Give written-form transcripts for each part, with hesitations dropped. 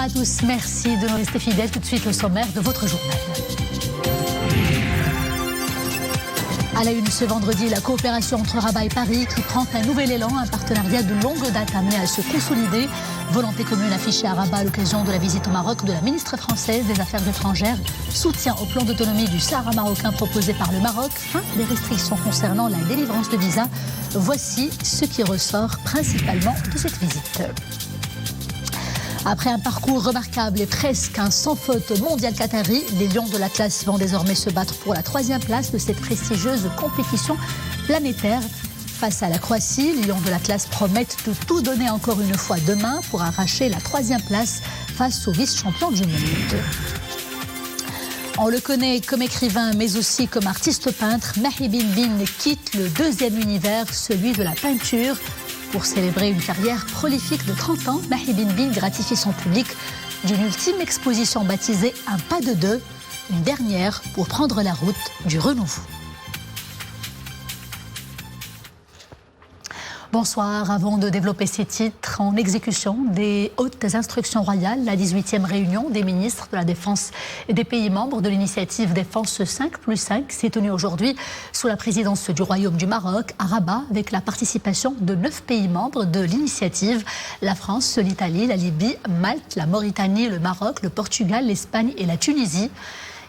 à tous, merci de nous rester fidèles. Tout de suite le sommaire de votre journal. À la une ce vendredi, la coopération entre Rabat et Paris qui prend un nouvel élan, un partenariat de longue date amené à se consolider. Volonté commune affichée à Rabat à l'occasion de la visite au Maroc de la ministre française des Affaires étrangères. Soutien au plan d'autonomie du Sahara marocain proposé par le Maroc. Fin des restrictions concernant la délivrance de visas. Voici ce qui ressort principalement de cette visite. Après un parcours remarquable et presque un sans faute mondial qatari, les Lions de l'Atlas vont désormais se battre pour la 3e place de cette prestigieuse compétition planétaire. Face à la Croatie, les Lions de l'Atlas promettent de tout donner encore une fois demain pour arracher la 3e place face aux vice-champions du monde. On le connaît comme écrivain, mais aussi comme artiste peintre. Mahi Bin quitte le 2e univers, celui de la peinture. Pour célébrer une carrière prolifique de 30 ans, Mahi Bin gratifie son public d'une ultime exposition baptisée Un pas de deux, une dernière pour prendre la route du renouveau. Bonsoir. Avant de développer ces titres, en exécution des hautes instructions royales, la 18e réunion des ministres de la Défense et des pays membres de l'initiative Défense 5+5 s'est tenue aujourd'hui sous la présidence du Royaume du Maroc à Rabat avec la participation de 9 pays membres de l'initiative, la France, l'Italie, la Libye, Malte, la Mauritanie, le Maroc, le Portugal, l'Espagne et la Tunisie.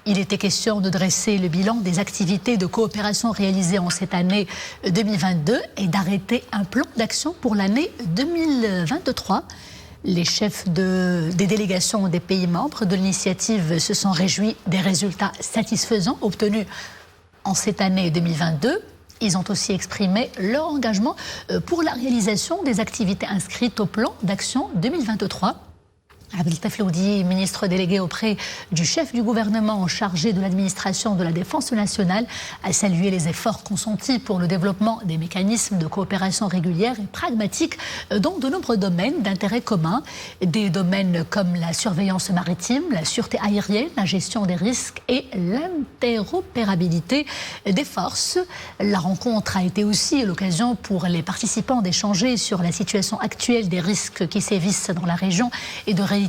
Il était question de dresser le bilan des activités de coopération réalisées en cette année 2022 et d'arrêter un plan d'action pour l'année 2023. Les chefs des délégations des pays membres de l'initiative se sont réjouis des résultats satisfaisants obtenus en cette année 2022. Ils ont aussi exprimé leur engagement pour la réalisation des activités inscrites au plan d'action 2023. Abdeltaf Loudi, ministre délégué auprès du chef du gouvernement chargé de l'administration de la défense nationale, a salué les efforts consentis pour le développement des mécanismes de coopération régulière et pragmatique dans de nombreux domaines d'intérêt commun. Des domaines comme la surveillance maritime, la sûreté aérienne, la gestion des risques et l'interopérabilité des forces. La rencontre a été aussi l'occasion pour les participants d'échanger sur la situation actuelle des risques qui sévissent dans la région et de réitérer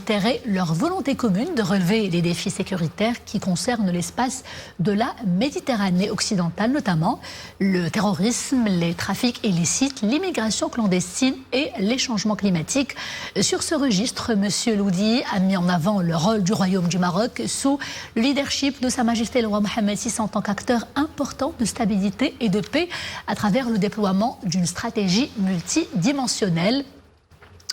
leur volonté commune de relever les défis sécuritaires qui concernent l'espace de la Méditerranée occidentale, notamment le terrorisme, les trafics illicites, l'immigration clandestine et les changements climatiques. Sur ce registre, M. Loudi a mis en avant le rôle du Royaume du Maroc sous le leadership de Sa Majesté le roi Mohammed VI en tant qu'acteur important de stabilité et de paix à travers le déploiement d'une stratégie multidimensionnelle.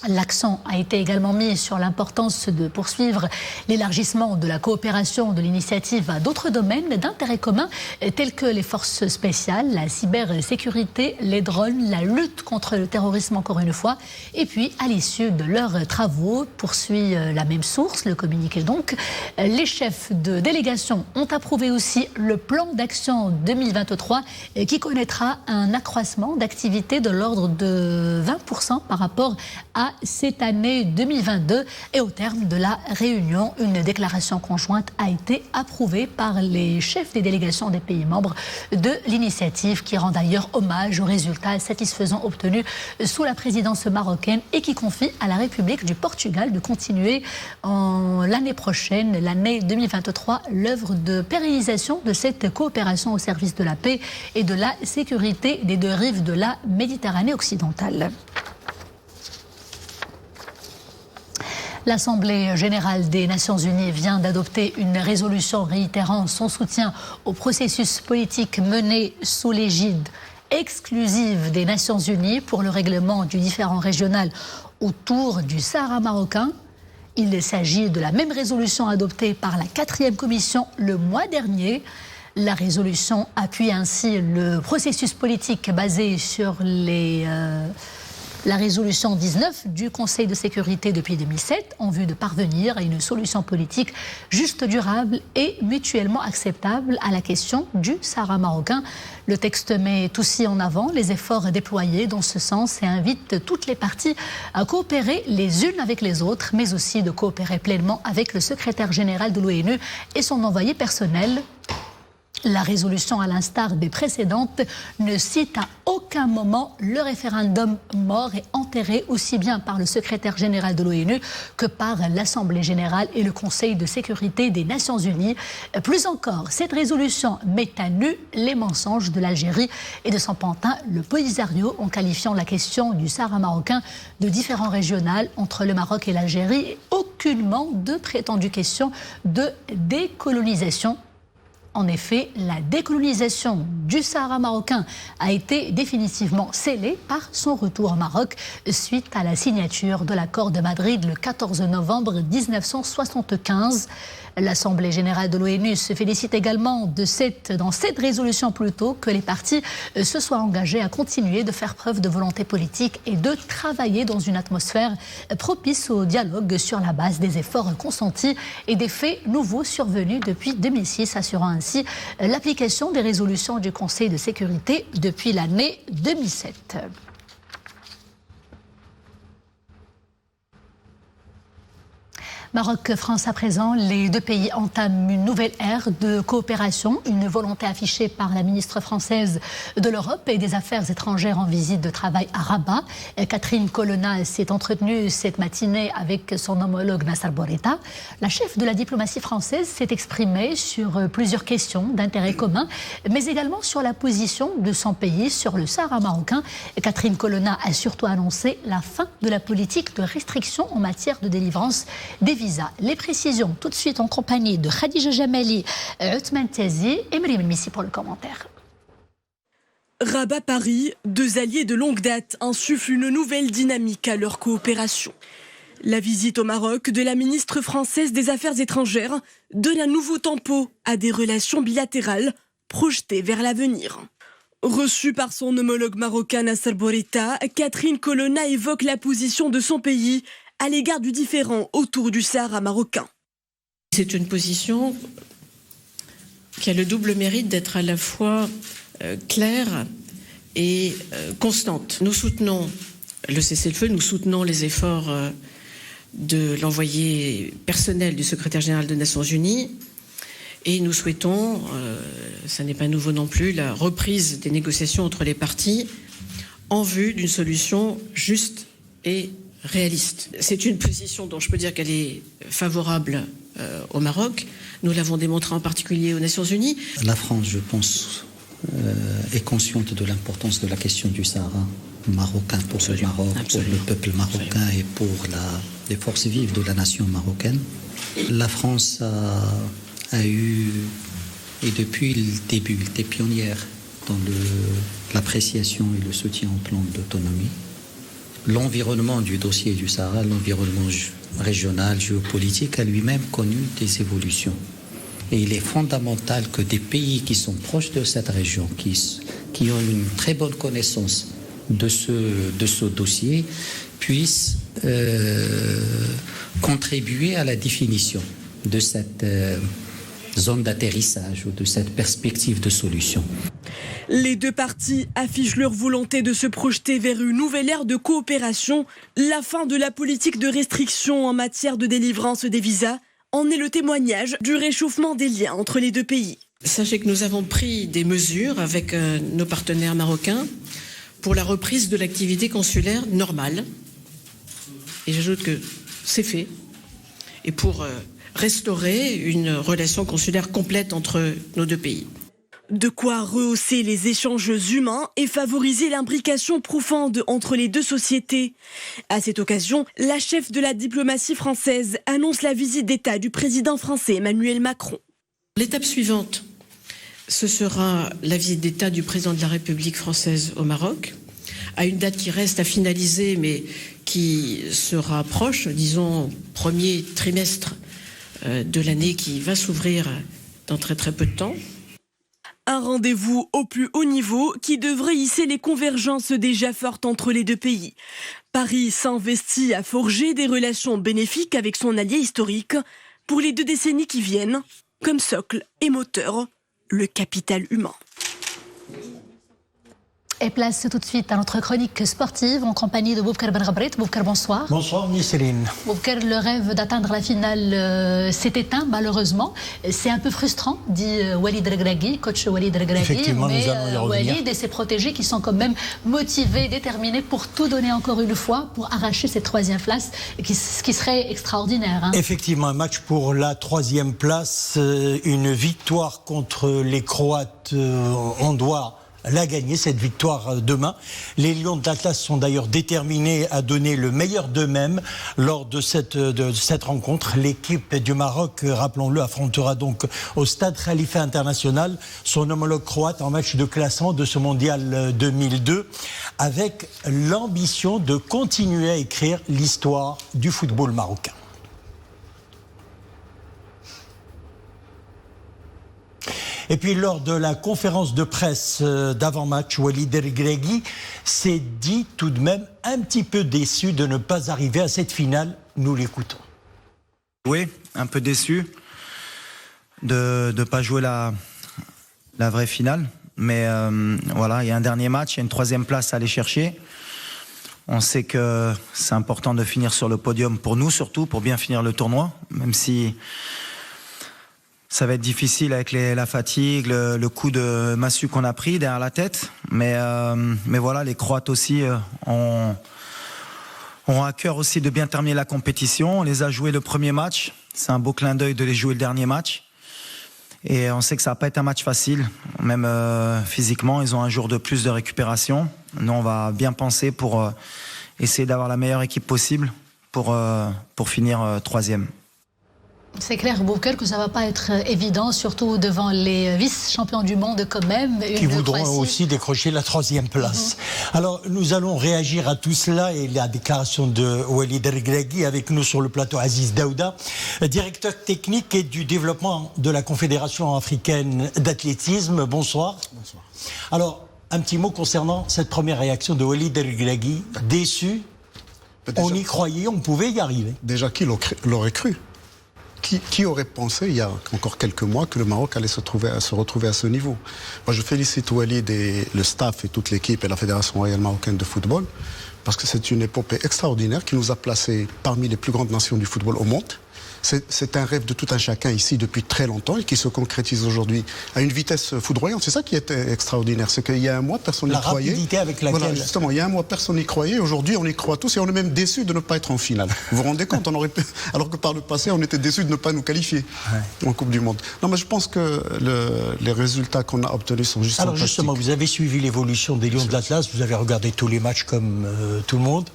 L'accent a été également mis sur l'importance de poursuivre l'élargissement de la coopération de l'initiative à d'autres domaines d'intérêt commun tels que les forces spéciales, la cybersécurité, les drones, la lutte contre le terrorisme encore une fois. Et puis, à l'issue de leurs travaux, poursuit la même source, le communiqué donc, les chefs de délégation ont approuvé aussi le plan d'action 2023 qui connaîtra un accroissement d'activité de l'ordre de 20% par rapport à cette année 2022 et au terme de la réunion, une déclaration conjointe a été approuvée par les chefs des délégations des pays membres de l'initiative qui rend d'ailleurs hommage aux résultats satisfaisants obtenus sous la présidence marocaine et qui confie à la République du Portugal de continuer l'année prochaine, l'année 2023, l'œuvre de pérennisation de cette coopération au service de la paix et de la sécurité des deux rives de la Méditerranée occidentale. L'Assemblée générale des Nations unies vient d'adopter une résolution réitérant son soutien au processus politique mené sous l'égide exclusive des Nations unies pour le règlement du différend régional autour du Sahara marocain. Il s'agit de la même résolution adoptée par la 4e commission le mois dernier. La résolution appuie ainsi le processus politique basé sur la résolution 19 du Conseil de sécurité depuis 2007 en vue de parvenir à une solution politique juste, durable et mutuellement acceptable à la question du Sahara marocain. Le texte met aussi en avant les efforts déployés dans ce sens et invite toutes les parties à coopérer les unes avec les autres, mais aussi de coopérer pleinement avec le secrétaire général de l'ONU et son envoyé personnel. La résolution, à l'instar des précédentes, ne cite à aucun moment le référendum mort et enterré aussi bien par le secrétaire général de l'ONU que par l'Assemblée générale et le Conseil de sécurité des Nations unies. Plus encore, cette résolution met à nu les mensonges de l'Algérie et de son pantin, le Polisario, en qualifiant la question du Sahara marocain de différend régional entre le Maroc et l'Algérie et aucunement de prétendues questions de décolonisation. En effet, la décolonisation du Sahara marocain a été définitivement scellée par son retour au Maroc suite à la signature de l'accord de Madrid le 14 novembre 1975. L'Assemblée générale de l'ONU se félicite également dans cette résolution plutôt que les partis se soient engagés à continuer de faire preuve de volonté politique et de travailler dans une atmosphère propice au dialogue sur la base des efforts consentis et des faits nouveaux survenus depuis 2006, assurant ainsi l'application des résolutions du Conseil de sécurité depuis l'année 2007. Maroc-France à présent, les deux pays entament une nouvelle ère de coopération, une volonté affichée par la ministre française de l'Europe et des Affaires étrangères en visite de travail à Rabat. Catherine Colonna s'est entretenue cette matinée avec son homologue Nassar Bourita. La chef de la diplomatie française s'est exprimée sur plusieurs questions d'intérêt commun, mais également sur la position de son pays sur le Sahara marocain. Catherine Colonna a surtout annoncé la fin de la politique de restriction en matière de délivrance des visas. Les précisions tout de suite en compagnie de Khadija Jamali, Othman Tazi et Miriam Missi pour le commentaire. Rabat-Paris, deux alliés de longue date, insufflent une nouvelle dynamique à leur coopération. La visite au Maroc de la ministre française des Affaires étrangères donne un nouveau tempo à des relations bilatérales projetées vers l'avenir. Reçue par son homologue marocain Nassar Bourita, Catherine Colonna évoque la position de son pays à l'égard du différend autour du Sahara marocain. C'est une position qui a le double mérite d'être à la fois claire et constante. Nous soutenons le cessez-le-feu, nous soutenons les efforts de l'envoyé personnel du secrétaire général des Nations Unies et nous souhaitons, ça n'est pas nouveau non plus, la reprise des négociations entre les parties en vue d'une solution juste et réaliste. C'est une position dont je peux dire qu'elle est favorable au Maroc. Nous l'avons démontré en particulier aux Nations Unies. La France, je pense, est consciente de l'importance de la question du Sahara marocain pour le Maroc, pour le peuple marocain et pour les forces vives de la nation marocaine. La France a eu, et depuis le début, été pionnière dans l'appréciation et le soutien au plan d'autonomie. L'environnement du dossier du Sahara, l'environnement régional, géopolitique, a lui-même connu des évolutions. Et il est fondamental que des pays qui sont proches de cette région, qui ont une très bonne connaissance de ce dossier, puissent contribuer à la définition de cette zone d'atterrissage ou de cette perspective de solution. Les deux parties affichent leur volonté de se projeter vers une nouvelle ère de coopération. La fin de la politique de restriction en matière de délivrance des visas en est le témoignage du réchauffement des liens entre les deux pays. Sachez que nous avons pris des mesures avec nos partenaires marocains pour la reprise de l'activité consulaire normale. Et j'ajoute que c'est fait. Et pour restaurer une relation consulaire complète entre nos deux pays. De quoi rehausser les échanges humains et favoriser l'imbrication profonde entre les deux sociétés. À cette occasion, la chef de la diplomatie française annonce la visite d'État du président français Emmanuel Macron. L'étape suivante, ce sera la visite d'État du président de la République française au Maroc, à une date qui reste à finaliser, mais qui sera proche, disons, premier trimestre de l'année qui va s'ouvrir dans très très peu de temps. Un rendez-vous au plus haut niveau qui devrait hisser les convergences déjà fortes entre les deux pays. Paris s'investit à forger des relations bénéfiques avec son allié historique pour les 2 décennies qui viennent, comme socle et moteur, le capital humain. Et place tout de suite à notre chronique sportive en compagnie de Boubacar Benrabrit. Boubacar, bonsoir. Bonsoir, Céline. Boubacar, le rêve d'atteindre la finale s'est éteint malheureusement. C'est un peu frustrant, dit Walid Regragui, coach Walid Regragui. Effectivement, mais nous allons y revenir. Walid et ses protégés qui sont quand même motivés, déterminés pour tout donner encore une fois pour arracher cette 3e place, ce qui serait extraordinaire. Hein. Effectivement, un match pour la 3e place, une victoire contre les Croates, on doit la gagner, cette victoire demain. Les Lions de l'Atlas sont d'ailleurs déterminés à donner le meilleur d'eux-mêmes lors de cette rencontre. L'équipe du Maroc, rappelons-le, affrontera donc au Stade Khalifa International son homologue croate en match de classement de ce mondial 2002, avec l'ambition de continuer à écrire l'histoire du football marocain. Et puis lors de la conférence de presse d'avant-match, Walid Regragui s'est dit tout de même un petit peu déçu de ne pas arriver à cette finale. Nous l'écoutons. Oui, un peu déçu de ne pas jouer la vraie finale. Mais voilà, il y a un dernier match, il y a une 3e place à aller chercher. On sait que c'est important de finir sur le podium pour nous surtout, pour bien finir le tournoi, même si ça va être difficile avec la fatigue, le coup de massue qu'on a pris derrière la tête. Mais voilà, les Croates aussi ont à cœur aussi de bien terminer la compétition. On les a joués le premier match. C'est un beau clin d'œil de les jouer le dernier match. Et on sait que ça va pas être un match facile. Même physiquement, ils ont un jour de plus de récupération. Nous, on va bien penser pour essayer d'avoir la meilleure équipe possible pour finir 3e. C'est clair, Boubacar, que ça ne va pas être évident, surtout devant les vice-champions du monde quand même. Qui voudront aussi décrocher la 3e place. Alors, nous allons réagir à tout cela et la déclaration de Walid Regragui. Avec nous sur le plateau, Aziz Daouda, directeur technique et du développement de la Confédération africaine d'athlétisme. Bonsoir. Bonsoir. Alors, un petit mot concernant cette première réaction de Walid Regragui. Déçu, on y croyait, on pouvait y arriver. Déjà, qui l'aurait cru ? Qui aurait pensé, il y a encore quelques mois, que le Maroc allait se retrouver à ce niveau ? Moi, je félicite Walid et le staff et toute l'équipe et la Fédération royale marocaine de football, parce que c'est une épopée extraordinaire qui nous a placés parmi les plus grandes nations du football au monde. C'est un rêve de tout un chacun ici depuis très longtemps et qui se concrétise aujourd'hui à une vitesse foudroyante. C'est ça qui est extraordinaire, c'est qu'il y a un mois, personne n'y croyait. La rapidité avec laquelle... Voilà, justement, il y a un mois, personne n'y croyait. Aujourd'hui, on y croit tous et on est même déçus de ne pas être en finale. Vous vous rendez compte, alors que par le passé, on était déçus de ne pas nous qualifier en Coupe du Monde. Non, mais je pense que les résultats qu'on a obtenus sont juste fantastiques. Alors justement, vous avez suivi l'évolution des Lions de l'Atlas, vous avez regardé tous les matchs comme tout le monde.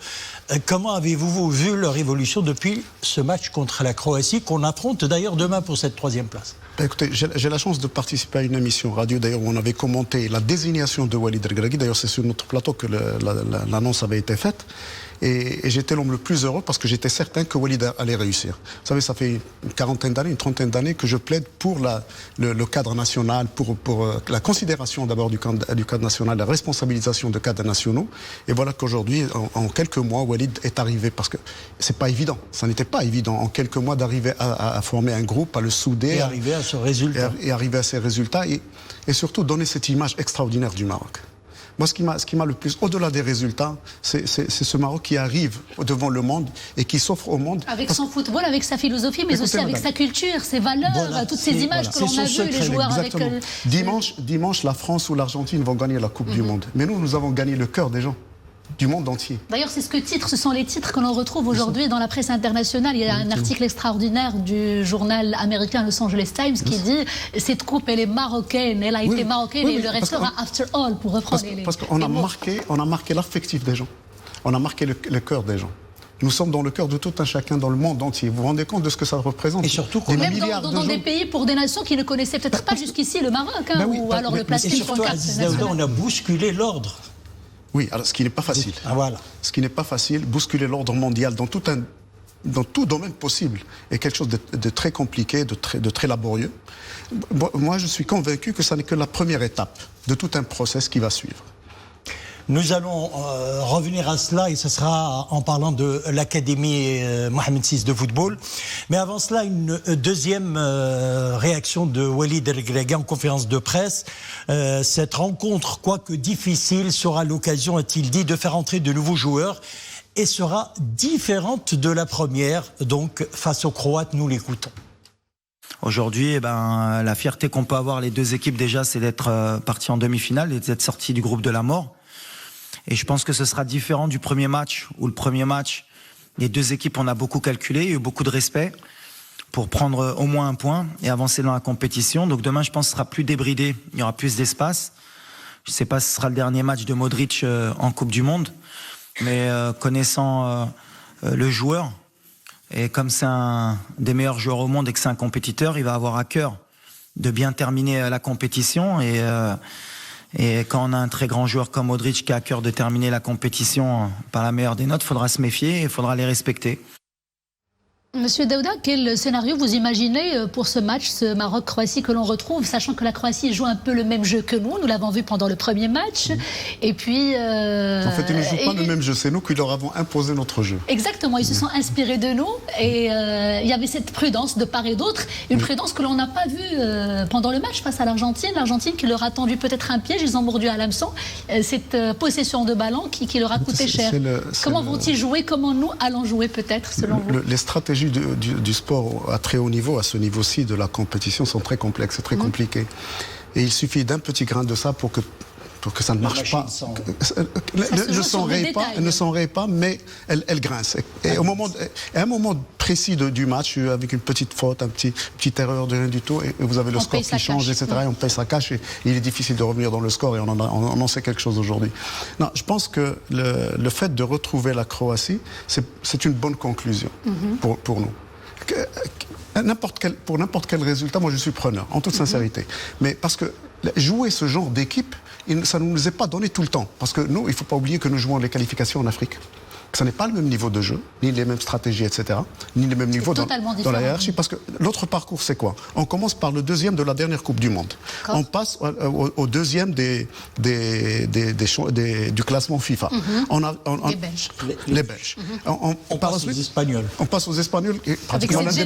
Comment avez-vous vu leur évolution depuis ce match contre la Croatie, qu'on affronte d'ailleurs demain pour cette 3e place ? Écoutez, j'ai la chance de participer à une émission radio d'ailleurs où on avait commenté la désignation de Walid Regragui. D'ailleurs, c'est sur notre plateau que l'annonce avait été faite. Et j'étais l'homme le plus heureux parce que j'étais certain que Walid allait réussir. Vous savez, ça fait une quarantaine d'années, une trentaine d'années que je plaide pour le cadre national, pour la considération d'abord du cadre national, la responsabilisation de cadres nationaux. Et voilà qu'aujourd'hui, en quelques mois, Walid est arrivé, parce que c'est pas évident, ça n'était pas évident en quelques mois d'arriver à former un groupe, à le souder. Et arriver à ce résultat. Et arriver à ces résultats et surtout donner cette image extraordinaire du Maroc. Moi, ce qui m'a le plus, au-delà des résultats, c'est ce Maroc qui arrive devant le monde et qui s'offre au monde. Avec son football, avec sa philosophie, mais aussi avec sa culture, ses valeurs, toutes ces images que l'on a vues, les joueurs exactement. avec... Dimanche, la France ou l'Argentine vont gagner la Coupe du Monde. Mais nous avons gagné le cœur des gens. Du monde entier. D'ailleurs, ce sont les titres que l'on retrouve aujourd'hui dans la presse internationale. Il y a un article extraordinaire du journal américain Los Angeles Times qui dit « Cette coupe, elle est marocaine, elle a été marocaine et le reste sera after all » pour reprendre parce qu'on a marqué l'affectif des gens. On a marqué le cœur des gens. Nous sommes dans le cœur de tout un chacun dans le monde entier. Vous vous rendez compte de ce que ça représente ? Et surtout même dans des pays pour des nations qui ne connaissaient peut-être pas jusqu'ici le Maroc, ou alors le plastique sur carte. On a bousculé l'ordre. Oui, alors ce qui n'est pas facile. Voilà. Ce qui n'est pas facile, bousculer l'ordre mondial dans tout domaine possible est quelque chose de très compliqué, de très laborieux. Moi, je suis convaincu que ça n'est que la première étape de tout un process qui va suivre. Nous allons revenir à cela et ce sera en parlant de l'Académie Mohamed VI de football. Mais avant cela, une deuxième réaction de Walid El-Regragui en conférence de presse. Cette rencontre, quoique difficile, sera l'occasion, a-t-il dit, de faire entrer de nouveaux joueurs et sera différente de la première. Donc, face aux Croates, nous l'écoutons. Aujourd'hui, la fierté qu'on peut avoir les deux équipes déjà, c'est d'être partis en demi-finale et d'être sortis du groupe de la mort. Et je pense que ce sera différent du premier match, où le premier match, les deux équipes, on a beaucoup calculé, il y a eu beaucoup de respect pour prendre au moins un point et avancer dans la compétition. Donc demain, je pense que ce sera plus débridé, il y aura plus d'espace. Je ne sais pas si ce sera le dernier match de Modric en Coupe du Monde, mais connaissant le joueur, et comme c'est un des meilleurs joueurs au monde et que c'est un compétiteur, il va avoir à cœur de bien terminer la compétition. Et quand on a un très grand joueur comme Modric qui a à cœur de terminer la compétition par la meilleure des notes, il faudra se méfier et il faudra les respecter. Monsieur Daouda, quel scénario vous imaginez pour ce match, ce Maroc-Croatie que l'on retrouve, sachant que la Croatie joue un peu le même jeu que nous l'avons vu pendant le premier match, et puis... En fait, ils ne jouent pas le même jeu, c'est nous qui leur avons imposé notre jeu. Exactement, ils se sont inspirés de nous, et il y avait cette prudence de part et d'autre, une prudence que l'on n'a pas vue pendant le match face à l'Argentine qui leur a tendu peut-être un piège, ils ont mordu à l'hameçon, cette possession de ballon qui leur a coûté cher. Comment vont-ils jouer, comment nous allons jouer peut-être, selon vous? Les stratégies du sport à très haut niveau, à ce niveau-ci de la compétition, sont très complexes et très compliquées. Et il suffit d'un petit grain de ça pour que ça ne marche pas. Ne s'enraye pas, mais elle grince. Et à un moment précis du match, avec une petite faute, petite erreur de rien du tout, et vous avez le score qui change, etc. Et on paye sa cash, et il est difficile de revenir dans le score, et on en sait quelque chose aujourd'hui. Non, je pense que le fait de retrouver la Croatie, c'est une bonne conclusion pour nous. Pour n'importe quel résultat, moi je suis preneur, en toute sincérité. Mais parce que jouer ce genre d'équipe, ça ne nous est pas donné tout le temps. Parce que nous, il ne faut pas oublier que nous jouons les qualifications en Afrique. Ça n'est pas le même niveau de jeu, ni les mêmes stratégies, etc., ni les mêmes niveaux dans la hiérarchie. Parce que l'autre parcours, c'est quoi? On commence par le deuxième de la dernière Coupe du Monde. On passe au deuxième du classement FIFA. Les Belges. On passe aux Espagnols. On passe aux Espagnols, et pratiquement l'un des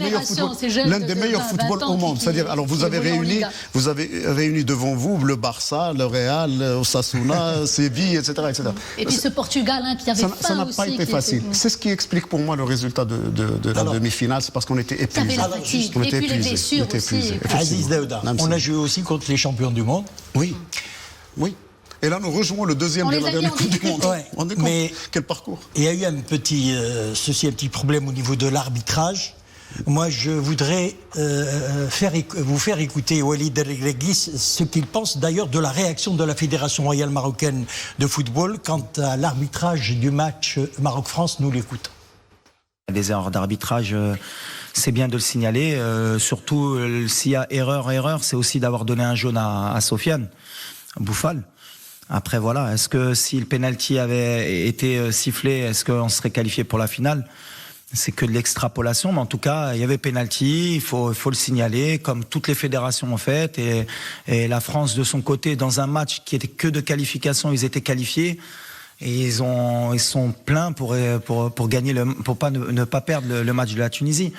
meilleurs footballs au monde. C'est-à-dire, alors vous avez réuni devant vous le Barça, le Real, Osasuna, Séville, etc., etc. Et puis ce Portugal qui avait faim aussi. Facile. C'est ce qui explique pour moi le résultat de la demi-finale, c'est parce qu'on était épuisés. On était épuisés. Aziz Daouda, on a joué aussi contre les champions du monde. Oui. Et là, nous rejoignons le deuxième de la dernière Coupe du Monde. Mais quel parcours. Il y a eu un petit problème au niveau de l'arbitrage. Moi, je voudrais vous faire écouter Walid El-Regragui ce qu'il pense d'ailleurs de la réaction de la Fédération royale marocaine de football quant à l'arbitrage du match Maroc-France. Nous l'écoutons. Des erreurs d'arbitrage, c'est bien de le signaler. Surtout, s'il y a erreur, c'est aussi d'avoir donné un jaune à Sofiane Bouffal. Après, voilà, est-ce que si le penalty avait été sifflé, est-ce qu'on serait qualifié pour la finale ? C'est que de l'extrapolation, mais en tout cas, il y avait pénalty, il faut le signaler, comme toutes les fédérations ont fait, et la France, de son côté, dans un match qui était que de qualification, ils étaient qualifiés, et ils sont pleins pour gagner pour ne pas perdre le match de la Tunisie.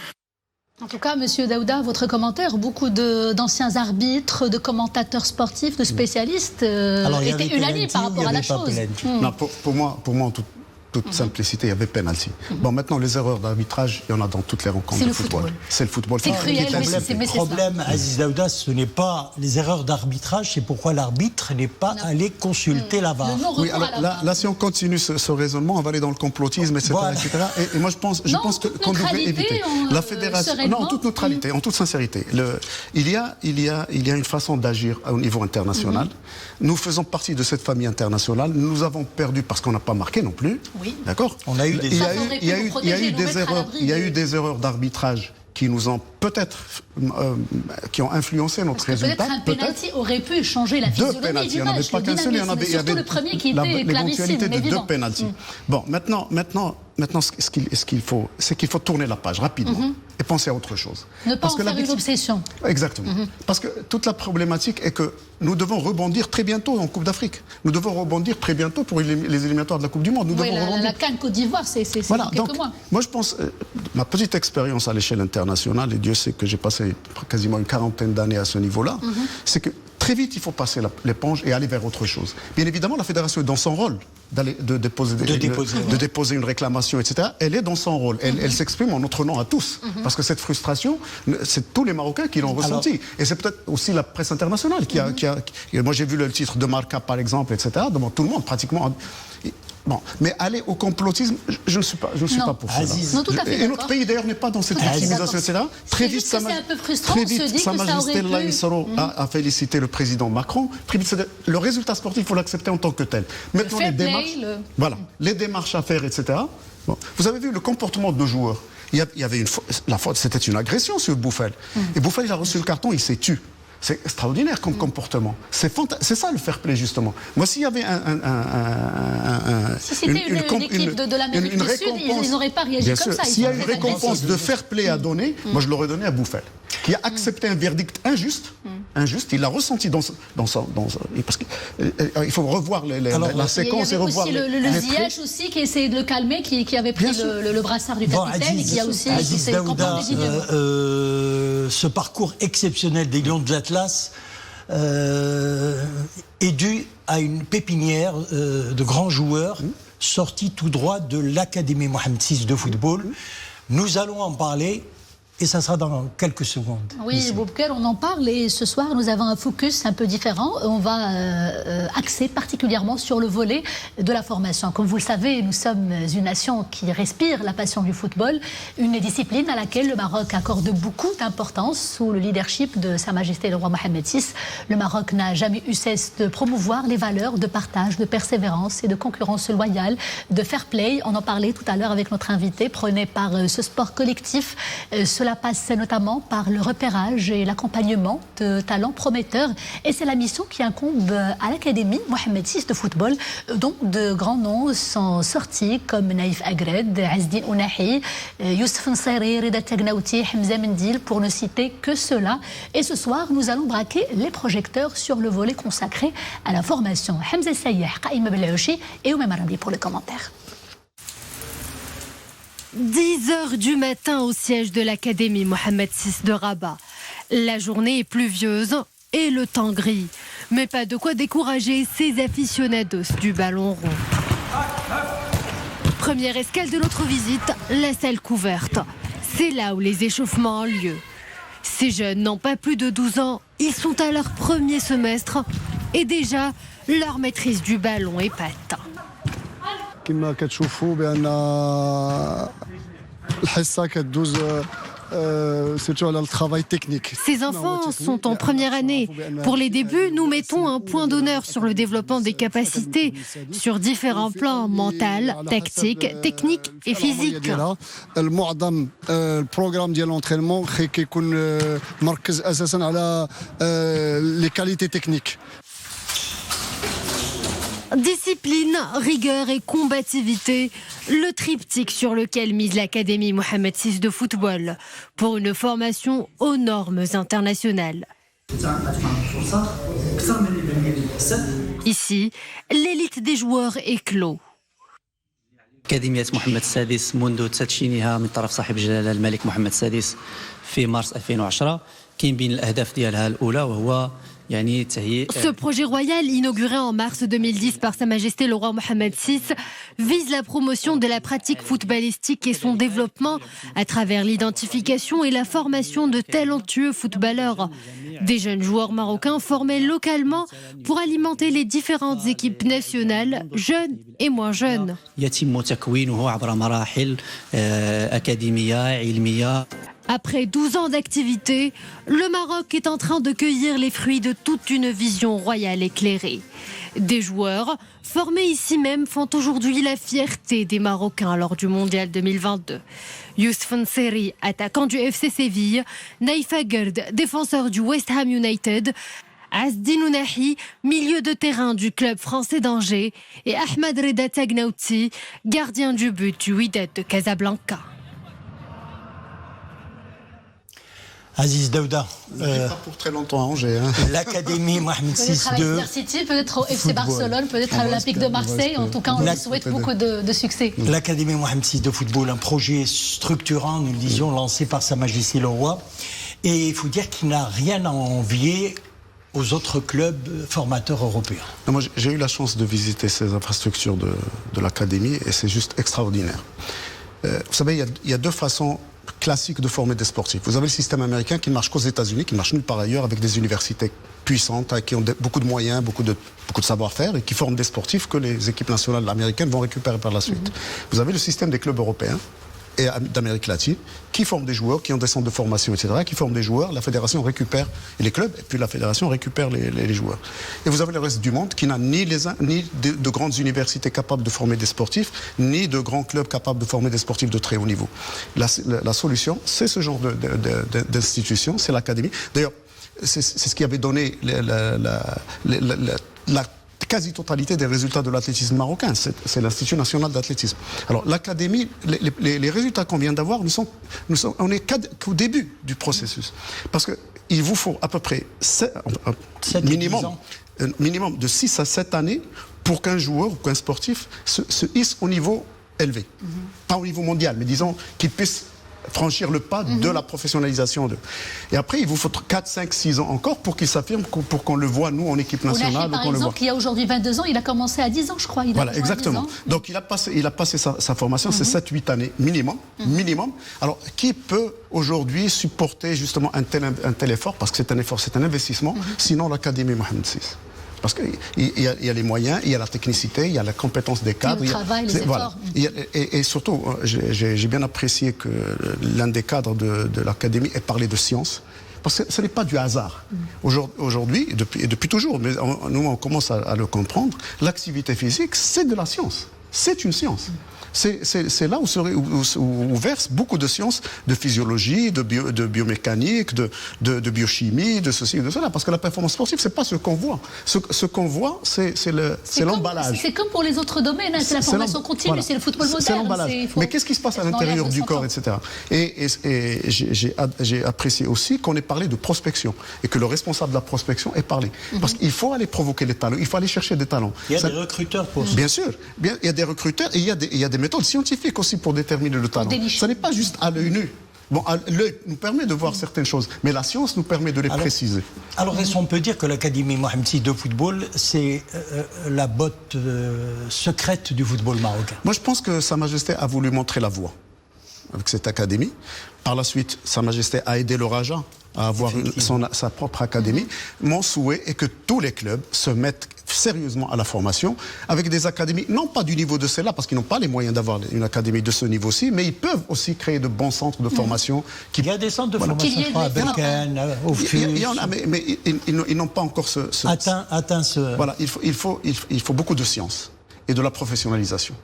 En tout cas, Monsieur Daouda, votre commentaire, beaucoup d'anciens arbitres, de commentateurs sportifs, de spécialistes étaient unanimes par rapport à la chose. Non, pour moi, en toute simplicité, il y avait penalty. Bon, maintenant, les erreurs d'arbitrage, il y en a dans toutes les rencontres de football. C'est le football. C'est cruel, Le problème, Aziz Daouda, ce n'est pas les erreurs d'arbitrage, c'est pourquoi l'arbitre n'est pas allé consulter la VAR. Oui, alors là, si on continue ce raisonnement, on va aller dans le complotisme, etc. Voilà. etc. Et moi, je pense qu'on devrait éviter. La fédération, en toute neutralité, en toute sincérité, il y a une façon d'agir au niveau international. Nous faisons partie de cette famille internationale. Nous avons perdu parce qu'on n'a pas marqué non plus. Oui. D'accord. Il y a eu des erreurs d'arbitrage qui nous ont peut-être qui ont influencé notre résultat. Peut-être un pénalty aurait pu changer la physionomie du match. Il n'y en avait pas qu'un seul, il y avait surtout le premier qui était clarissime, l'éventualité de deux pénaltys. Bon, maintenant, maintenant, ce qu'il faut, c'est qu'il faut tourner la page rapidement et penser à autre chose. Ne pas en faire une obsession. Exactement. Parce que toute la problématique est que nous devons rebondir très bientôt en Coupe d'Afrique. Nous devons rebondir très bientôt pour les éliminatoires de la Coupe du Monde. Nous devons rebondir. La CAN Côte d'Ivoire, c'est voilà, dans quelques mois. Moi, je pense, ma petite expérience à l'échelle internationale, et Dieu sait que j'ai passé quasiment une 40aine d'années à ce niveau-là, c'est que très vite, il faut passer l'éponge et aller vers autre chose. Bien évidemment, la fédération est dans son rôle de déposer une réclamation, etc. Elle est dans son rôle. Elle s'exprime en notre nom à tous. Parce que cette frustration, c'est tous les Marocains qui l'ont ressentie. Et c'est peut-être aussi la presse internationale qui a... Moi, j'ai vu le titre de Marca, par exemple, etc. Devant tout le monde, pratiquement... Bon, mais aller au complotisme, je ne suis pas pour ça. Et notre pays d'ailleurs n'est pas dans cette victimisation, etc. Très vite, Sa Majesté Allah Yissaro a félicité le président Macron. Très vite, le résultat sportif, il faut l'accepter en tant que tel. Maintenant, les démarches à faire, etc. Bon. Vous avez vu le comportement de nos joueurs. Il y avait la faute, c'était une agression sur Bouffel. Et Bouffel, il a reçu le carton, il s'est tué. C'est extraordinaire comme comportement. C'est ça le fair play, justement. Moi, s'il y avait si c'était une équipe de l'Amérique du Sud, ils n'auraient pas réagi comme ça. S'il y a une récompense de fair play à donner, moi, je l'aurais donné à Bouffel, qui a accepté un verdict injuste. Il l'a ressenti parce qu'il faut revoir la séquence et revoir les le Ziyech aussi, qui essayait de le calmer, qui avait pris le brassard du capitaine et qui a aussi Aziz Daouda, ce parcours exceptionnel des Lions de l'Atlas est dû à une pépinière de grands joueurs sortis tout droit de l'Académie Mohamed VI de football. Nous allons en parler. Et ça sera dans quelques secondes. Oui, Boubacar, on en parle et ce soir nous avons un focus un peu différent. On va axer particulièrement sur le volet de la formation. Comme vous le savez, nous sommes une nation qui respire la passion du football, une discipline à laquelle le Maroc accorde beaucoup d'importance sous le leadership de Sa Majesté le roi Mohamed VI. Le Maroc n'a jamais eu cesse de promouvoir les valeurs de partage, de persévérance et de concurrence loyale, de fair play. On en parlait tout à l'heure avec notre invité, prôné par ce sport collectif. Cela passe notamment par le repérage et l'accompagnement de talents prometteurs. Et c'est la mission qui incombe à l'Académie Mohamed VI de football, dont de grands noms sont sortis, comme Naïf Agred, Azdine Ounahi, Youssef Nseri, Reda Tagnauti, Hamza Mendil, pour ne citer que cela. Et ce soir, nous allons braquer les projecteurs sur le volet consacré à la formation. Hamza Sayeh, Qaïm Belouchi et Oumem Arabi pour les commentaires. 10h du matin au siège de l'Académie Mohamed VI de Rabat. La journée est pluvieuse et le temps gris. Mais pas de quoi décourager ces aficionados du ballon rond. Première escale de notre visite, la salle couverte. C'est là où les échauffements ont lieu. Ces jeunes n'ont pas plus de 12 ans, ils sont à leur premier semestre et déjà leur maîtrise du ballon épate. كما كتشوفوا بان الحصه كدوز surtout على الترافاي تكنيك. Ces enfants sont en première année. Pour les débuts, nous mettons un point d'honneur sur le développement des capacités sur différents plans, mental, tactique, technique et physique. المعظم البروغرام ديال l'entraînement كيكون مركز اساسا على les qualités techniques. Discipline, rigueur et combativité, le triptyque sur lequel mise l'Académie Mohamed VI de football pour une formation aux normes internationales. Ici, l'élite des joueurs éclot. أكاديمية محمد السادس منذ تدشينها من طرف صاحب الجلالة الملك محمد السادس في مارس 2010 كاين بين الأهداف ديالها الأولى وهو Ce projet royal, inauguré en mars 2010 par Sa Majesté le roi Mohamed VI, vise la promotion de la pratique footballistique et son développement à travers l'identification et la formation de talentueux footballeurs. Des jeunes joueurs marocains formés localement pour alimenter les différentes équipes nationales, jeunes et moins jeunes. Après 12 ans d'activité, le Maroc est en train de cueillir les fruits de toute une vision royale éclairée. Des joueurs formés ici même font aujourd'hui la fierté des Marocains lors du Mondial 2022. Youssef Nseri, attaquant du FC Séville, Naïf Agerd, défenseur du West Ham United, Azdin Ounahi, milieu de terrain du club français d'Angers, et Ahmed Reda Tagnouti, gardien du but du Wydad de Casablanca. Aziz Daouda. Pas pour très longtemps à Angers. L'Académie Mohamed VI Peut-être à Leicester City, peut-être au FC Barcelone, peut-être à l'Olympique de Marseille. En tout cas, on lui souhaite beaucoup de succès. L'Académie Mohamed VI de football, un projet structurant, nous le disions, lancé par Sa Majesté le Roi. Et il faut dire qu'il n'a rien à envier aux autres clubs formateurs européens. Non, moi, j'ai eu la chance de visiter ces infrastructures de l'Académie et c'est juste extraordinaire. Vous savez, il y a deux façons classiques de former des sportifs. Vous avez le système américain qui ne marche qu'aux États-Unis, qui ne marche nulle part ailleurs, avec des universités puissantes, qui ont beaucoup de moyens, beaucoup de savoir-faire et qui forment des sportifs que les équipes nationales américaines vont récupérer par la suite. Vous avez le système des clubs européens et d'Amérique latine, qui forment des joueurs, qui ont des centres de formation, etc., qui forment des joueurs, la fédération récupère les clubs, et puis la fédération récupère les joueurs. Et vous avez le reste du monde qui n'a ni de grandes universités capables de former des sportifs, ni de grands clubs capables de former des sportifs de très haut niveau. La solution, c'est ce genre d'institution, c'est l'académie. D'ailleurs, c'est ce qui avait donné la quasi-totalité des résultats de l'athlétisme marocain. C'est l'Institut national d'athlétisme. Alors, l'académie, les résultats qu'on vient d'avoir, on n'est qu'au début du processus. Parce qu'il vous faut à peu près minimum de 6 à 7 années pour qu'un joueur ou qu'un sportif se hisse au niveau élevé. Pas au niveau mondial, mais disons qu'il puisse franchir le pas de la professionnalisation. Et après, il vous faut 4, 5, 6 ans encore pour qu'il s'affirme, pour qu'on le voit, nous, en équipe nationale. Par exemple, qui a aujourd'hui 22 ans, il a commencé à 10 ans, je crois. Voilà, exactement. Donc, il a passé sa formation, c'est 7, 8 années minimum. Alors, qui peut aujourd'hui supporter justement un tel effort, parce que c'est un effort, c'est un investissement, sinon l'Académie Mohamed VI. Parce qu'il y a les moyens, il y a la technicité, il y a la compétence des cadres. Le travail, les efforts. Voilà. Et surtout, j'ai bien apprécié que l'un des cadres de l'Académie ait parlé de science. Parce que ce n'est pas du hasard. Aujourd'hui, et depuis toujours, mais nous on commence à le comprendre, l'activité physique, c'est de la science. C'est une science. C'est là où verse beaucoup de sciences, de physiologie, de biomécanique, de biochimie, de ceci et de cela. Parce que la performance sportive, c'est pas ce qu'on voit. Ce qu'on voit, c'est l'emballage. C'est comme pour les autres domaines, c'est la formation continue, voilà. C'est le football moderne. C'est l'emballage. Mais qu'est-ce qui se passe à l'intérieur du corps, etc. Et j'ai apprécié aussi qu'on ait parlé de prospection et que le responsable de la prospection ait parlé. Parce qu'il faut aller provoquer les talents, il faut aller chercher des talents. Il y a des recruteurs pour ça. Bien sûr, il y a des recruteurs et il y a des méthodes scientifiques aussi pour déterminer le talent. Ce n'est pas juste à l'œil nu. Bon, l'œil nous permet de voir certaines choses, mais la science nous permet de les préciser. Alors, est-ce qu'on peut dire que l'Académie Mohamed VI de football, c'est la botte secrète du football marocain? Moi, je pense que Sa Majesté a voulu montrer la voie avec cette académie. Par la suite, Sa Majesté a aidé le Raja à avoir sa propre académie. Mon souhait est que tous les clubs se mettent sérieusement à la formation, avec des académies, non pas du niveau de celle-là, parce qu'ils n'ont pas les moyens d'avoir une académie de ce niveau-ci, mais ils peuvent aussi créer de bons centres de formation. Il y a des centres de formation, à Berkane, au FUS. Il y en a, mais ils n'ont pas encore atteint ce... Voilà, il faut beaucoup de science et de la professionnalisation.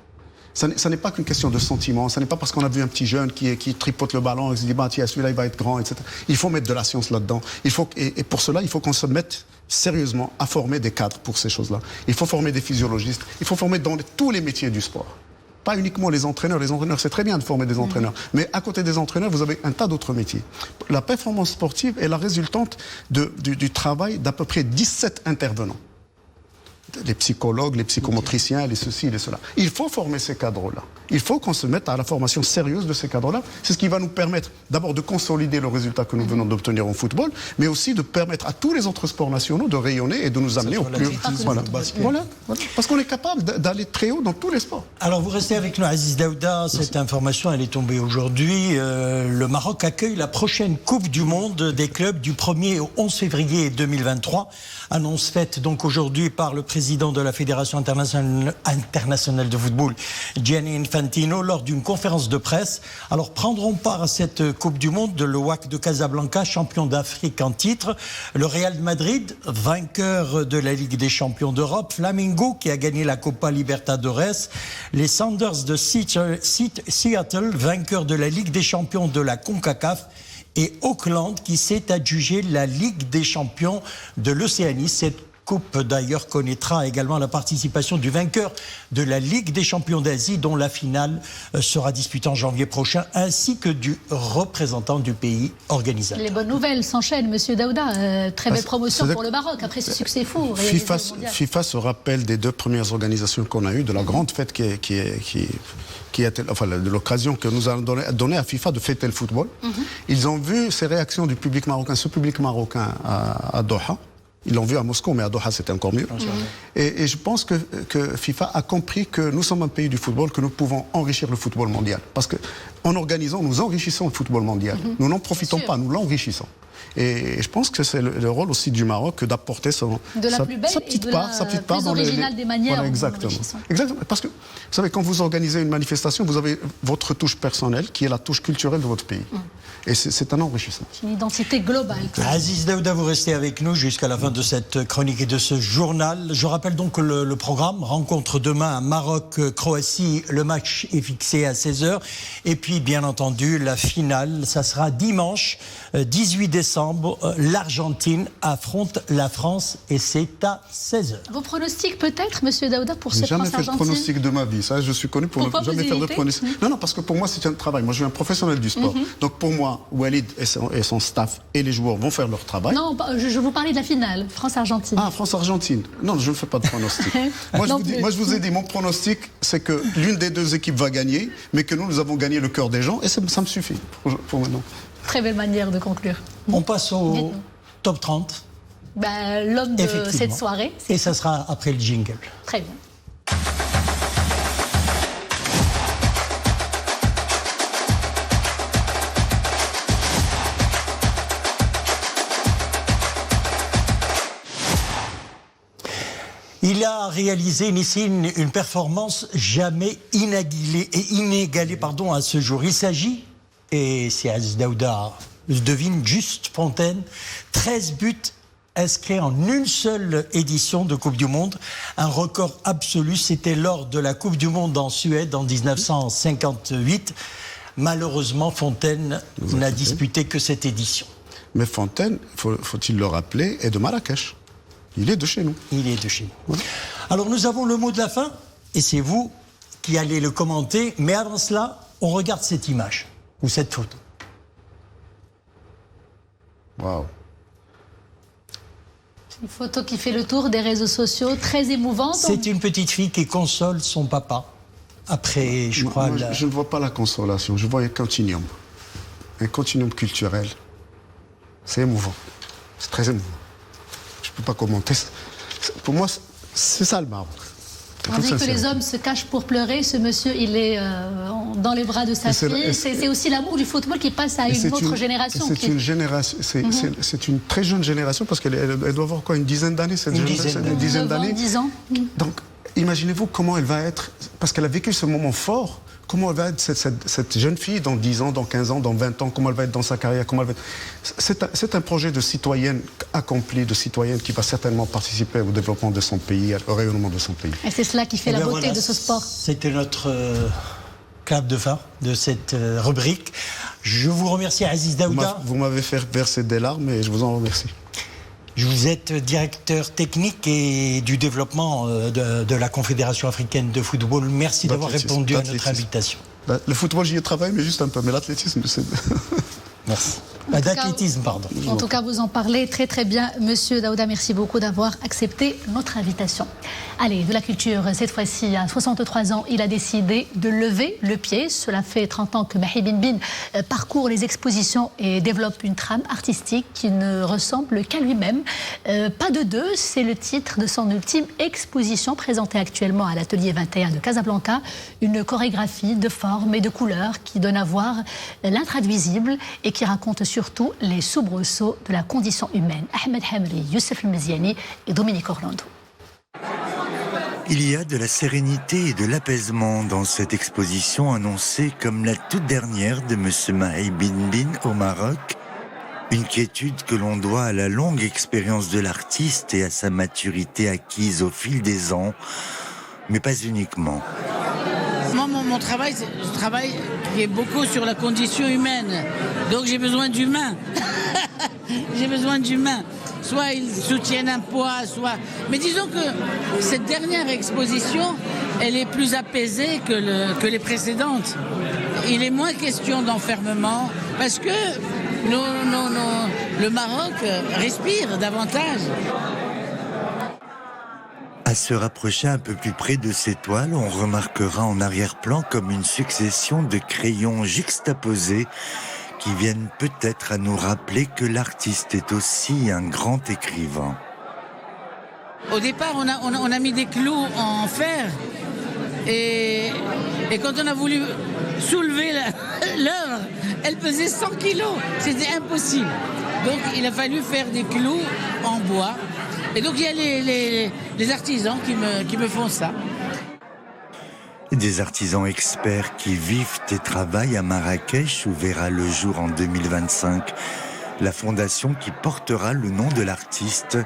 Ça n'est pas qu'une question de sentiment, ça n'est pas parce qu'on a vu un petit jeune qui tripote le ballon et se dit bah, tiens, celui-là il va être grand, etc. Il faut mettre de la science là-dedans. Et pour cela, il faut qu'on se mette sérieusement à former des cadres pour ces choses-là. Il faut former des physiologistes, il faut former dans tous les métiers du sport. Pas uniquement les entraîneurs. Les entraîneurs, c'est très bien de former des entraîneurs. Mais à côté des entraîneurs, vous avez un tas d'autres métiers. La performance sportive est la résultante du travail d'à peu près 17 intervenants. Les psychologues, les psychomotriciens, les ceci, les cela. Il faut former ces cadres-là. Il faut qu'on se mette à la formation sérieuse de ces cadres-là. C'est ce qui va nous permettre d'abord de consolider le résultat que nous venons d'obtenir en football, mais aussi de permettre à tous les autres sports nationaux de rayonner et de nous amener au plus haut. Voilà. Parce qu'on est capable d'aller très haut dans tous les sports. Alors vous restez avec nous, Aziz Daouda. Cette information, elle est tombée aujourd'hui. Le Maroc accueille la prochaine Coupe du Monde des clubs du 1er au 11 février 2023. Annonce faite donc aujourd'hui par le président de la Fédération internationale de football, Gianni Infantino, lors d'une conférence de presse. Alors prendront part à cette Coupe du Monde le WAC de Casablanca, champion d'Afrique en titre, le Real Madrid, vainqueur de la Ligue des champions d'Europe, Flamengo qui a gagné la Copa Libertadores, les Sounders de Seattle, vainqueur de la Ligue des champions de la CONCACAF, et Auckland qui s'est adjugé la Ligue des champions de l'Océanie. Cette coupe d'ailleurs connaîtra également la participation du vainqueur de la Ligue des champions d'Asie dont la finale sera disputée en janvier prochain, ainsi que du représentant du pays organisateur. Les bonnes nouvelles s'enchaînent, Monsieur Daouda. Très belle promotion pour le Maroc après ce succès fou. FIFA se rappelle des 2 premières organisations qu'on a eues, de la grande fête qui était, enfin, de l'occasion que nous avons donné à FIFA de fêter le football. Ils ont vu ces réactions du public marocain, ce public marocain à Doha. Ils l'ont vu à Moscou, mais à Doha, c'était encore mieux. Et je pense que FIFA a compris que nous sommes un pays du football, que nous pouvons enrichir le football mondial. Parce qu'en organisant, nous enrichissons le football mondial. Nous n'en profitons pas, nous l'enrichissons. Et je pense que c'est le rôle aussi du Maroc d'apporter sa petite part dans originale des manières. Voilà, exactement. Parce que, vous savez, quand vous organisez une manifestation, vous avez votre touche personnelle, qui est la touche culturelle de votre pays. Et c'est un enrichissement. Une identité globale. Aziz Daouda, vous restez avec nous jusqu'à la fin de cette chronique et de ce journal. Je rappelle donc que le programme rencontre demain Maroc-Croatie. Le match est fixé à 16h. Et puis, bien entendu, la finale, ça sera dimanche 18 décembre. L'Argentine affronte la France et c'est à 16h. Vos pronostics peut-être, Monsieur Daouda, pour cette France-Argentine? J'ai jamais fait de pronostic de ma vie. Ça, je suis connu pour ne jamais faire de pronostic. Non, parce que pour moi, c'est un travail. Moi, je suis un professionnel du sport. Donc, pour moi, Walid et son staff et les joueurs vont faire leur travail. Non, je vous parlais de la finale, France-Argentine. Ah, France-Argentine. Non, je ne fais pas de pronostic. moi, je vous ai dit, mon pronostic, c'est que l'une des 2 équipes va gagner, mais que nous avons gagné le cœur des gens, et ça me suffit pour maintenant. Très belle manière de conclure. On passe au top 30. L'homme de cette soirée. Et ça sera après le jingle. Très bien. Il a réalisé ici une performance jamais inégalée à ce jour. Il s'agit, et c'est Aziz Daouda devine juste, Fontaine, 13 buts inscrits en une seule édition de Coupe du Monde. Un record absolu, c'était lors de la Coupe du Monde en Suède en 1958. Malheureusement, Fontaine n'a disputé que cette édition. Mais Fontaine, faut-il le rappeler, est de Marrakech. Il est de chez nous. Il est de chez nous. Ouais. Alors nous avons le mot de la fin, et c'est vous qui allez le commenter. Mais avant cela, on regarde cette image, ou cette photo. Waouh. C'est une photo qui fait le tour des réseaux sociaux, très émouvante. C'est une petite fille qui console son papa. Après, je crois... Je ne vois pas la consolation, je vois un continuum culturel. C'est émouvant, c'est très émouvant. Je ne peux pas commenter. Pour moi, c'est ça le Maroc. On dit que les hommes se cachent pour pleurer. Ce monsieur, il est dans les bras de sa fille. C'est aussi l'amour du football qui passe à une autre génération. C'est une très jeune génération, parce qu'elle doit avoir quoi, une dizaine d'années, cette génération, une dizaine d'années. 10 ans. Donc, imaginez-vous comment elle va être, parce qu'elle a vécu ce moment fort. Comment elle va être cette jeune fille dans 10 ans, dans 15 ans, dans 20 ans, comment elle va être dans sa carrière, comment elle va être... C'est un projet de citoyenne accompli, de citoyenne qui va certainement participer au développement de son pays, au rayonnement de son pays. Et c'est cela qui fait la beauté de ce sport. C'était notre clap de fin de cette rubrique. Je vous remercie, Aziz Daouda. Vous m'avez fait verser des larmes et je vous en remercie. Vous êtes directeur technique et du développement de la Confédération africaine de football. Merci d'avoir répondu à notre invitation. Le football, j'y ai travaillé, mais juste un peu. Mais l'athlétisme, c'est... Merci. D'athlétisme, pardon. En tout cas, vous en parlez très très bien, Monsieur Daouda. Merci beaucoup d'avoir accepté notre invitation. Allez, de la culture, cette fois-ci, à 63 ans, il a décidé de lever le pied. Cela fait 30 ans que Mahi Bin Bin parcourt les expositions et développe une trame artistique qui ne ressemble qu'à lui-même. Pas de deux, c'est le titre de son ultime exposition présentée actuellement à l'Atelier 21 de Casablanca. Une chorégraphie de formes et de couleurs qui donne à voir l'intraduisible et qui raconte surtout les soubresauts de la condition humaine. Ahmed Hamri, Youssef El-Meziani et Dominique Orlando. Il y a de la sérénité et de l'apaisement dans cette exposition annoncée comme la toute dernière de M. Mahi Bin Bin au Maroc. Une quiétude que l'on doit à la longue expérience de l'artiste et à sa maturité acquise au fil des ans, mais pas uniquement. Moi, mon mon travail, je travaille qui est beaucoup sur la condition humaine. Donc j'ai besoin d'humains. J'ai besoin d'humains. Soit ils soutiennent un poids, soit... Mais disons que cette dernière exposition, elle est plus apaisée que les précédentes. Il est moins question d'enfermement parce que le Maroc respire davantage. À se rapprocher un peu plus près de ces toiles, on remarquera en arrière-plan comme une succession de crayons juxtaposés qui viennent peut-être à nous rappeler que l'artiste est aussi un grand écrivain. Au départ, on a mis des clous en fer et quand on a voulu soulever l'œuvre, elle pesait 100 kilos. C'était impossible. Donc il a fallu faire des clous en bois. Et donc il y a les artisans qui me font ça. Des artisans experts qui vivent et travaillent à Marrakech où verra le jour en 2025 la fondation qui portera le nom de l'artiste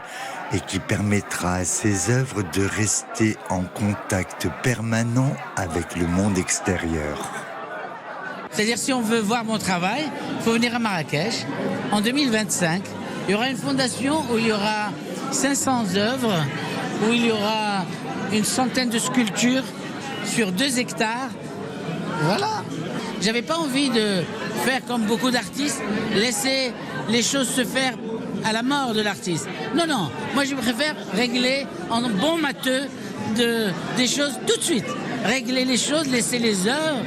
et qui permettra à ses œuvres de rester en contact permanent avec le monde extérieur. C'est-à-dire si on veut voir mon travail, il faut venir à Marrakech. En 2025, il y aura une fondation où il y aura 500 œuvres, où il y aura une centaine de sculptures sur 2 hectares. Voilà. J'avais pas envie de faire comme beaucoup d'artistes, laisser les choses se faire à la mort de l'artiste. Non, moi je préfère régler en bon matheux des choses tout de suite. Régler les choses, laisser les œuvres,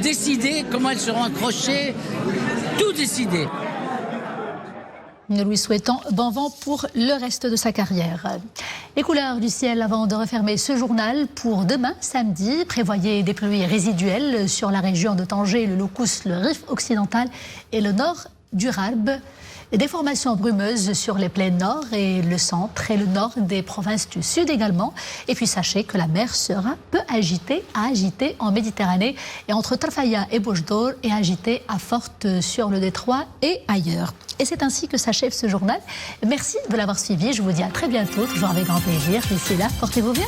décider comment elles seront accrochées, tout décider. Nous lui souhaitons bon vent pour le reste de sa carrière. Les couleurs du ciel avant de refermer ce journal pour demain, samedi. Prévoyez des pluies résiduelles sur la région de Tanger, le Loukous, le Rif occidental et le nord du Rarb. Des formations brumeuses sur les plaines nord et le centre et le nord des provinces du sud également. Et puis sachez que la mer sera peu agitée en Méditerranée et entre Tarfaya et Boujdor et agitée à forte sur le détroit et ailleurs. Et c'est ainsi que s'achève ce journal. Merci de l'avoir suivi. Je vous dis à très bientôt, toujours avec grand plaisir. D'ici là, portez-vous bien.